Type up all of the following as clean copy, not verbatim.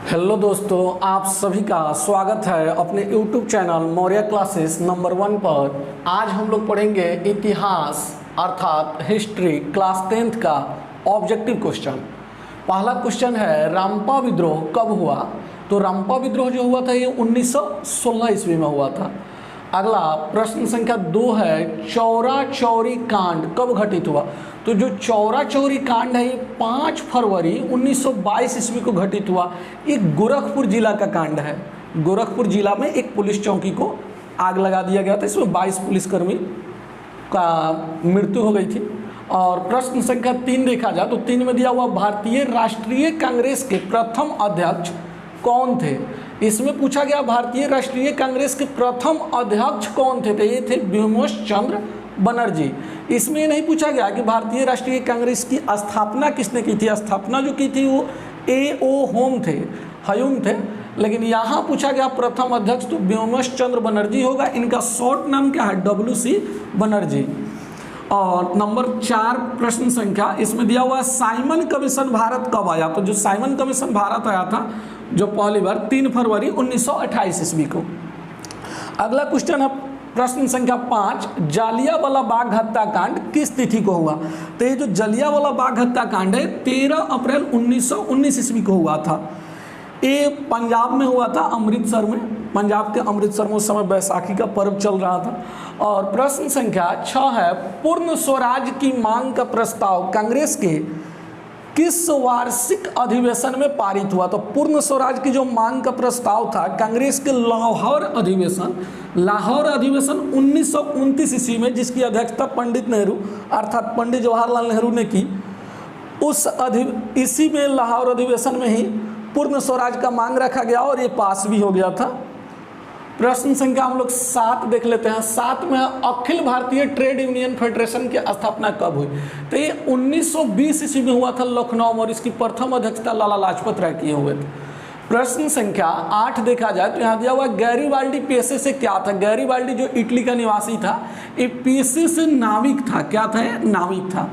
Hello दोस्तों, आप सभी का स्वागत है अपने YouTube channel Maurya classes number 1 पर। आज हम लोग पढ़ेंगे इतिहास अर्थात हिस्ट्री क्लास 10th का ऑब्जेक्टिव क्वेश्चन। पहला क्वेश्चन है रामपा विद्रोह कब हुआ। तो रामपा विद्रोह जो हुआ था ये 1916 ईस्वी में हुआ था। अगला प्रश्न संख्या 2 है चौरा चौरी कांड कब घटित हुआ। तो जो चौरा चौरी कांड है ये 5 फरवरी 1922 ईस्वी को घटित हुआ। ये गोरखपुर जिला का कांड है। गोरखपुर जिला में एक पुलिस चौकी को आग लगा दिया गया था। इसमें 22 पुलिसकर्मी का मृत्यु हो गई थी। और प्रश्न संख्या 3 देखा जाए तो 3 में दिया हुआ भारतीय राष्ट्रीय कांग्रेस के प्रथम अध्यक्ष कौन थे। इसमें पूछा गया भारतीय राष्ट्रीय कांग्रेस के प्रथम अध्यक्ष कौन थे। तो ये थे व्योमेश चंद्र बनर्जी। इसमें नहीं पूछा गया कि भारतीय राष्ट्रीय कांग्रेस की स्थापना किसने की थी। स्थापना जो की थी वो हयूम थे। लेकिन यहाँ पूछा गया प्रथम अध्यक्ष तो व्योमेश चंद्र बनर्जी होगा। इनका शॉर्ट नाम क्या है, WC बनर्जी। और नंबर 4 प्रश्न संख्या इसमें दिया हुआ साइमन कमीशन भारत कब आया। तो जो साइमन कमीशन भारत आया था जो पहली बार 3 फरवरी 1928 ईस्वी को। अगला क्वेश्चन है प्रश्न संख्या 5 जालियांवाला बाग हत्याकांड किस तिथि को हुआ। तो ये जो जालियांवाला बाग हत्याकांड है 13 अप्रैल 1919 ईस्वी को हुआ था। ये पंजाब में हुआ था, अमृतसर में। पंजाब के अमृतसर में उस समय बैसाखी का पर्व चल रहा था। और प्रश्न संख्या 6 है पूर्ण स्वराज की मांग का प्रस्ताव कांग्रेस के किस वार्षिक अधिवेशन में पारित हुआ। तो पूर्ण स्वराज की जो मांग का प्रस्ताव था कांग्रेस के लाहौर अधिवेशन 1929 ईस्वी में, जिसकी अध्यक्षता पंडित नेहरू अर्थात पंडित जवाहरलाल नेहरू ने की। इसी में लाहौर अधिवेशन में ही पूर्ण स्वराज का मांग रखा गया और ये पास भी हो गया था। प्रश्न संख्या हम लोग 7 देख लेते हैं। 7 में Akhil Bharatiya trade union federation की स्थापना कब हुई। तो ये 1920 ईस्वी में हुआ था लखनऊ में और इसकी प्रथम अध्यक्षता लाला लाजपत राय किए हुए थे। प्रश्न संख्या 8 देखा जाए तो यहाँ दिया हुआ गैरीबाल्डी पेशे से क्या था। गैरीबाल्डी जो इटली का निवासी था ये पेशे से नाविक था। क्या था, नाविक था।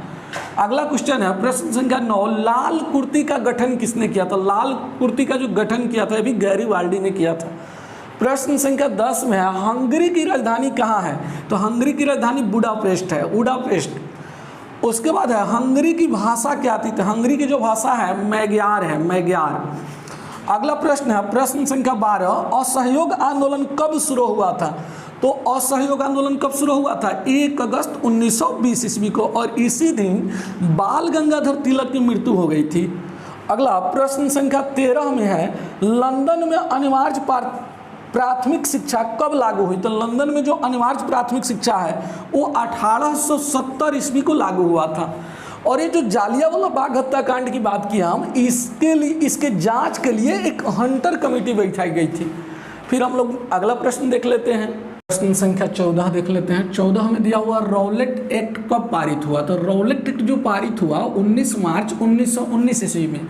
अगला क्वेश्चन है प्रश्न संख्या 9 लाल कुर्ती का गठन किसने किया था। लाल कुर्ती का जो गठन किया था ये भी गैरीबाल्डी ने किया था। प्रश्न संख्या 10 में है हंगरी की राजधानी कहाँ है। तो हंगरी की राजधानी बुडापेस्ट है, बुडापेस्ट। उसके बाद है हंगरी की भाषा क्या थी। तो हंगरी की जो भाषा है मैग्यार है, मैग्यार। अगला प्रश्न है प्रश्न संख्या 12 असहयोग आंदोलन कब शुरू हुआ था। तो असहयोग आंदोलन कब शुरू हुआ था 1 अगस्त 1920 ईस्वी को और इसी दिन बाल गंगाधर तिलक की मृत्यु हो गई थी। अगला प्रश्न संख्या 13 में है लंदन में अनिवार्य प्राथमिक शिक्षा कब लागू हुई। तो लंदन में जो अनिवार्य प्राथमिक शिक्षा है वो 1870 ईस्वी को लागू हुआ था। और ये जो जालियांवाला बाग हत्याकांड की बात की हम, इसके लिए इसके जांच के लिए एक हंटर कमेटी बैठाई गई थी। फिर हम लोग अगला प्रश्न देख लेते हैं। प्रश्न संख्या 14 देख लेते हैं। 14 में दिया हुआ रॉलेट एक्ट कब पारित हुआ। तो रॉलेट एक्ट जो पारित हुआ 19 मार्च 1919 ईस्वी में।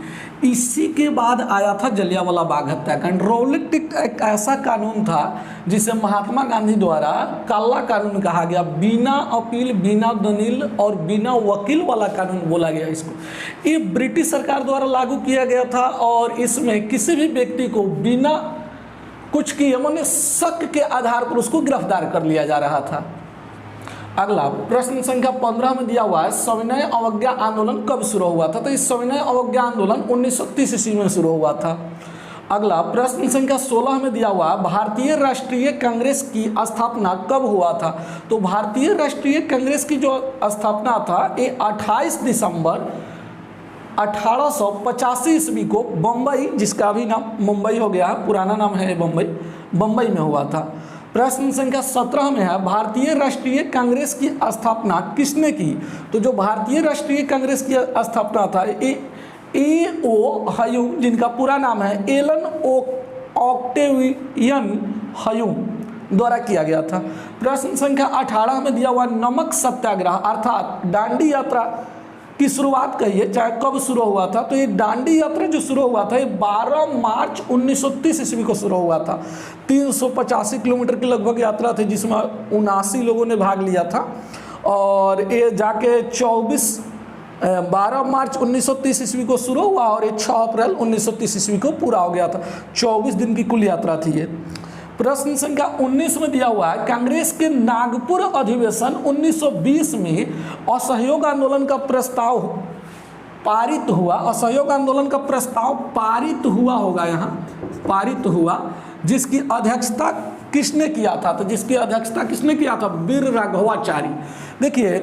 इसी के बाद आया था जालियांवाला बाग हत्याकांड। रॉलेट एक्ट एक ऐसा कानून था जिसे महात्मा गांधी द्वारा काला कानून कहा गया। बिना अपील, बिना दलील और बिना वकील वाला कानून बोला गया इसको। ये ब्रिटिश सरकार द्वारा लागू किया गया था और इसमें किसी भी व्यक्ति को बिना कुछ किए माने शक के आधार पर उसको गिरफ्तार कर लिया जा रहा था। अगला प्रश्न संख्या 15 में दिया हुआ है सविनय अवज्ञा आंदोलन कब शुरू हुआ था। तो इस सविनय अवज्ञा आंदोलन 1930 ईस्वी में शुरू हुआ था। अगला प्रश्न संख्या 16 में दिया हुआ भारतीय राष्ट्रीय कांग्रेस की स्थापना कब हुआ था। तो भारतीय राष्ट्रीय कांग्रेस की जो स्थापना था ये 28 दिसंबर 1885 ईस्वी को बम्बई, जिसका अभी नाम मुंबई हो गया है, पुराना नाम है बम्बई में हुआ था। प्रश्न संख्या 17 में है भारतीय राष्ट्रीय कांग्रेस की स्थापना किसने की। तो जो भारतीय राष्ट्रीय कांग्रेस की स्थापना था A.O. हयूम, जिनका पूरा नाम है एलन ऑक्टेवियन हयूम द्वारा किया गया था। प्रश्न संख्या 18 में दिया हुआ नमक सत्याग्रह अर्थात दांडी यात्रा की शुरुआत कहिए चाहे कब शुरू हुआ था। तो ये दांडी यात्रा जो शुरू हुआ था ये 12 मार्च 1930 ईस्वी को शुरू हुआ था। 385 किलोमीटर की लगभग यात्रा थी जिसमें 79 लोगों ने भाग लिया था और ये जाके 24 12 मार्च 1930 ईस्वी को शुरू हुआ और ये 6 अप्रैल 1930 ईस्वी को पूरा हो गया था। 24 दिन की कुल यात्रा थी ये। प्रश्न संख्या 19 में दिया हुआ है, कांग्रेस के नागपुर अधिवेशन 1920 में असहयोग आंदोलन का प्रस्ताव पारित हुआ। असहयोग आंदोलन का प्रस्ताव पारित हुआ होगा, यहाँ पारित हुआ, जिसकी अध्यक्षता किसने किया था? तो जिसकी अध्यक्षता किसने किया था? वीर राघवाचारी। देखिए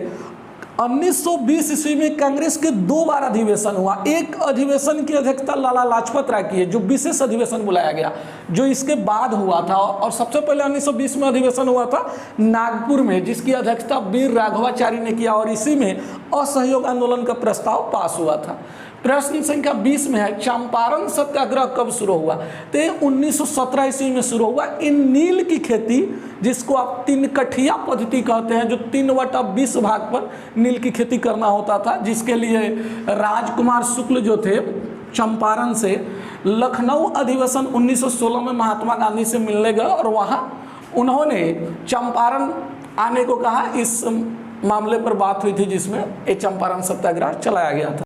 1920 ईस्वी में कांग्रेस के 2 बार अधिवेशन हुआ। एक अधिवेशन की अध्यक्षता लाला लाजपत राय की है, जो विशेष अधिवेशन बुलाया गया, जो इसके बाद हुआ था। और सबसे पहले 1920 में अधिवेशन हुआ था नागपुर में, जिसकी अध्यक्षता वीर राघवाचारी ने किया और इसी में असहयोग आंदोलन का प्रस्ताव पास हुआ था। प्रश्न संख्या 20 में है, चंपारण सत्याग्रह कब शुरू हुआ? तो 1917 ईस्वी में शुरू हुआ। इन नील की खेती, जिसको आप 3 कठिया पद्धति कहते हैं, जो 3/20 भाग पर नील की खेती करना होता था, जिसके लिए राजकुमार शुक्ल जो थे चंपारण से लखनऊ अधिवेशन 1916 में महात्मा गांधी से मिलने गए और वहाँ उन्होंने चंपारण आने को कहा। इस मामले पर बात हुई थी जिसमें ये चंपारण सत्याग्रह चलाया गया था।